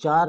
4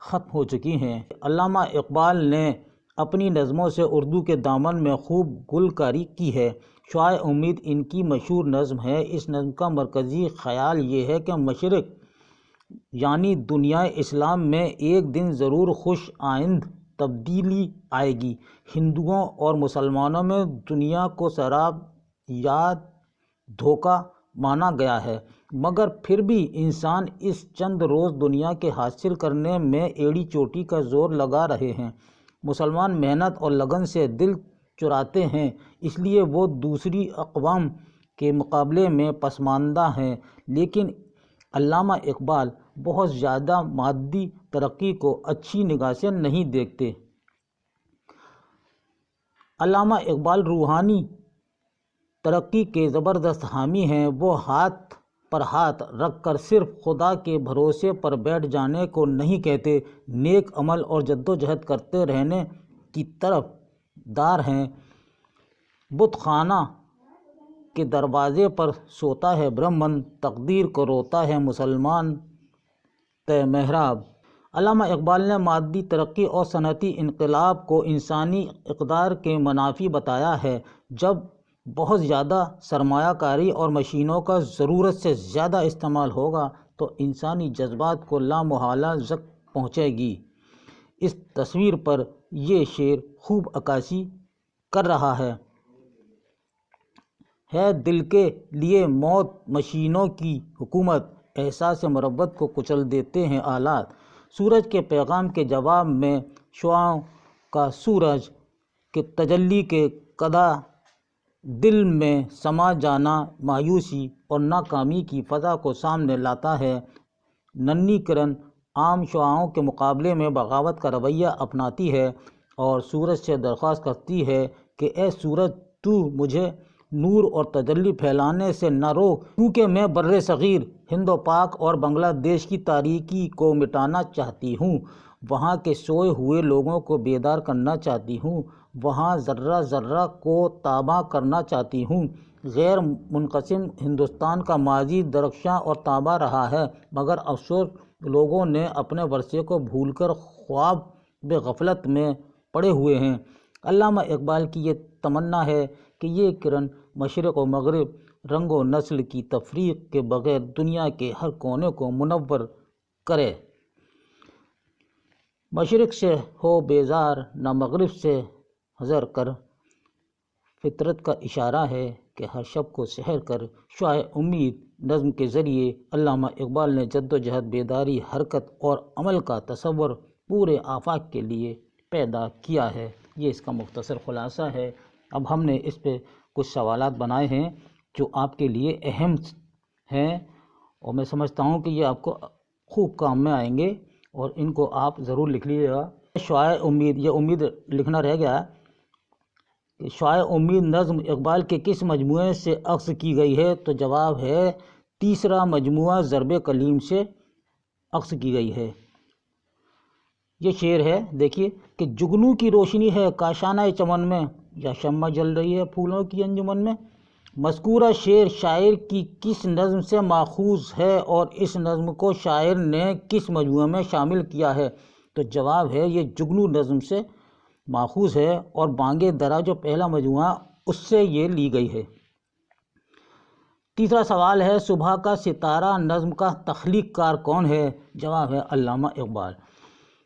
ختم ہو چکی ہیں۔ علامہ اقبال نے اپنی نظموں سے اردو کے دامن میں خوب گلکاری کی ہے۔ شعاع امید ان کی مشہور نظم ہے۔ اس نظم کا مرکزی خیال یہ ہے کہ مشرق یعنی دنیا اسلام میں ایک دن ضرور خوش آئند تبدیلی آئے گی۔ ہندوؤں اور مسلمانوں میں دنیا کو سراب یاد دھوکہ مانا گیا ہے، مگر پھر بھی انسان اس چند روز دنیا کے حاصل کرنے میں ایڑی چوٹی کا زور لگا رہے ہیں۔ مسلمان محنت اور لگن سے دل چراتے ہیں، اس لیے وہ دوسری اقوام کے مقابلے میں پسماندہ ہیں، لیکن علامہ اقبال بہت زیادہ مادی ترقی کو اچھی نگاہ سے نہیں دیکھتے۔ علامہ اقبال روحانی ترقی کے زبردست حامی ہیں۔ وہ ہاتھ پر ہاتھ رکھ کر صرف خدا کے بھروسے پر بیٹھ جانے کو نہیں کہتے، نیک عمل اور جدوجہد کرتے رہنے کی طرف دار ہیں۔ بت خانہ کے دروازے پر سوتا ہے برہمن، تقدیر کو روتا ہے مسلمان تے محراب۔ علامہ اقبال نے مادی ترقی اور صنعتی انقلاب کو انسانی اقدار کے منافی بتایا ہے۔ جب بہت زیادہ سرمایہ کاری اور مشینوں کا ضرورت سے زیادہ استعمال ہوگا تو انسانی جذبات کو لامحالہ زک پہنچے گی۔ اس تصویر پر یہ شعر خوب عکاسی کر رہا ہے دل کے لیے موت مشینوں کی حکومت، احساس مربت کو کچل دیتے ہیں آلات۔ سورج کے پیغام کے جواب میں شعاعوں کا سورج کے تجلی کے قدا دل میں سما جانا مایوسی اور ناکامی کی فضا کو سامنے لاتا ہے۔ ننھی کرن عام شعاعوں کے مقابلے میں بغاوت کا رویہ اپناتی ہے اور سورج سے درخواست کرتی ہے کہ اے سورج، تو مجھے نور اور تجلی پھیلانے سے نہ روک، کیونکہ میں بر صغیر ہند و پاک اور بنگلہ دیش کی تاریکی کو مٹانا چاہتی ہوں، وہاں کے سوئے ہوئے لوگوں کو بیدار کرنا چاہتی ہوں، وہاں ذرہ ذرہ کو تاباں کرنا چاہتی ہوں۔ غیر منقسم ہندوستان کا ماضی درخشاں اور تاباں رہا ہے، مگر افسوس لوگوں نے اپنے ورثے کو بھول کر خواب غفلت میں پڑے ہوئے ہیں۔ علامہ اقبال کی یہ تمنا ہے کہ یہ کرن مشرق و مغرب، رنگ و نسل کی تفریق کے بغیر دنیا کے ہر کونے کو منور کرے۔ مشرق سے ہو بیزار نہ مغرب سے حذر کر، فطرت کا اشارہ ہے کہ ہر شب کو سحر کر۔ شعاع امید نظم کے ذریعے علامہ اقبال نے جدوجہد، بیداری، حرکت اور عمل کا تصور پورے آفاق کے لیے پیدا کیا ہے۔ یہ اس کا مختصر خلاصہ ہے۔ اب ہم نے اس پہ کچھ سوالات بنائے ہیں جو آپ کے لیے اہم ہیں، اور میں سمجھتا ہوں کہ یہ آپ کو خوب کام میں آئیں گے اور ان کو آپ ضرور لکھ لیجیے گا۔ شعاع امید، یہ امید لکھنا رہ گیا کہ شعاع امید نظم اقبال کے کس مجموعے سے اخذ کی گئی ہے؟ تو جواب ہے تیسرا مجموعہ ضرب کلیم سے اخذ کی گئی ہے۔ یہ شعر ہے، دیکھیے کہ جگنو کی روشنی ہے کاشانہ چمن میں، یا شمع جل رہی ہے پھولوں کی انجمن میں۔ مذکورہ شعر شاعر کی کس نظم سے ماخوذ ہے اور اس نظم کو شاعر نے کس مجموعے میں شامل کیا ہے؟ تو جواب ہے یہ جگنو نظم سے ماخوذ ہے، اور بانگ درا جو پہلا مجموعہ اس سے یہ لی گئی ہے۔ تیسرا سوال ہے صبح کا ستارہ نظم کا تخلیق کار کون ہے؟ جواب ہے علامہ اقبال۔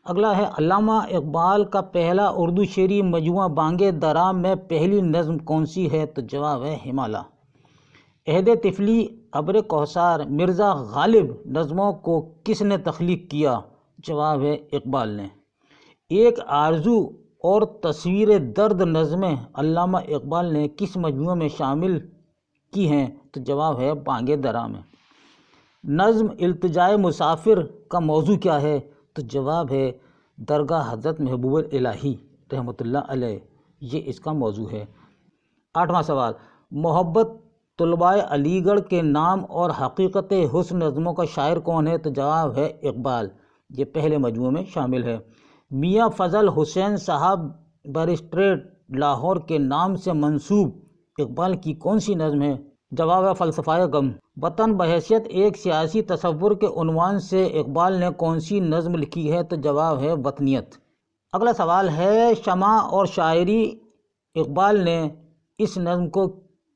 اگلا ہے علامہ اقبال کا پہلا اردو شعری مجموعہ بانگ درا میں پہلی نظم کون سی ہے؟ تو جواب ہے ہمالہ۔ عہد طفلی، ابر کوثر، مرزا غالب نظموں کو کس نے تخلیق کیا؟ جواب ہے اقبال نے۔ ایک آرزو اور تصویر درد نظمیں علامہ اقبال نے کس مجموعے میں شامل کی ہیں؟ تو جواب ہے بانگ درا میں۔ نظم التجائے مسافر کا موضوع کیا ہے؟ تو جواب ہے درگاہ حضرت محبوب الہی رحمۃ اللہ علیہ، یہ اس کا موضوع ہے۔ 8واں سوال، محبت طلباء علی گڑھ کے نام اور حقیقت حسن نظموں کا شاعر کون ہے؟ تو جواب ہے اقبال، یہ پہلے مجموعے میں شامل ہے۔ میاں فضل حسین صاحب بیرسٹریٹ لاہور کے نام سے منسوب اقبال کی کون سی نظم ہے؟ جواب ہے فلسفہ غم۔ وطن بحیثیت ایک سیاسی تصور کے عنوان سے اقبال نے کون سی نظم لکھی ہے؟ تو جواب ہے وطنیت۔ اگلا سوال ہے شمع اور شاعری اقبال نے اس نظم کو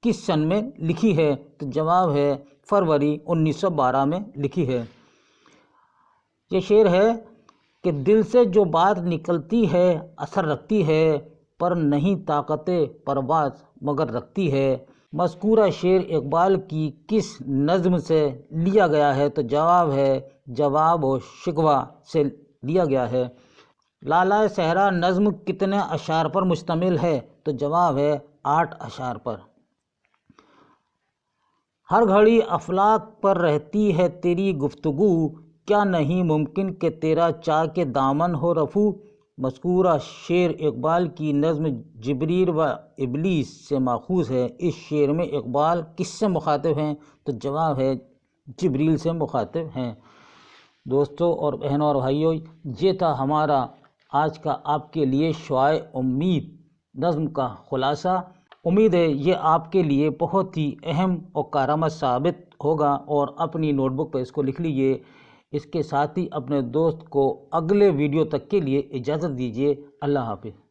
کس سن میں لکھی ہے؟ تو جواب ہے فروری 1912 میں لکھی ہے۔ یہ شعر ہے کہ دل سے جو بات نکلتی ہے اثر رکھتی ہے، پر نہیں طاقت پرواز مگر رکھتی ہے۔ مذکورہ شعر اقبال کی کس نظم سے لیا گیا ہے؟ تو جواب ہے جواب و شکوہ سے لیا گیا ہے۔ لالۂ صحرا نظم کتنے اشعار پر مشتمل ہے؟ تو جواب ہے 8 اشعار پر۔ ہر گھڑی افلاک پر رہتی ہے تیری گفتگو، کیا نہیں ممکن کہ تیرا چاہ کے دامن ہو رفو؟ مذکورہ شعر اقبال کی نظم جبریل و ابلیس سے ماخوذ ہے۔ اس شعر میں اقبال کس سے مخاطب ہیں؟ تو جواب ہے جبریل سے مخاطب ہیں۔ دوستوں اور بہنوں اور بھائیوں، یہ تھا ہمارا آج کا آپ کے لیے شعاع امید نظم کا خلاصہ۔ امید ہے یہ آپ کے لیے بہت ہی اہم اور کارآمد ثابت ہوگا، اور اپنی نوٹ بک پہ اس کو لکھ لیجئے۔ اس کے ساتھ ہی اپنے دوست کو اگلے ویڈیو تک کے لیے اجازت دیجیے۔ اللہ حافظ۔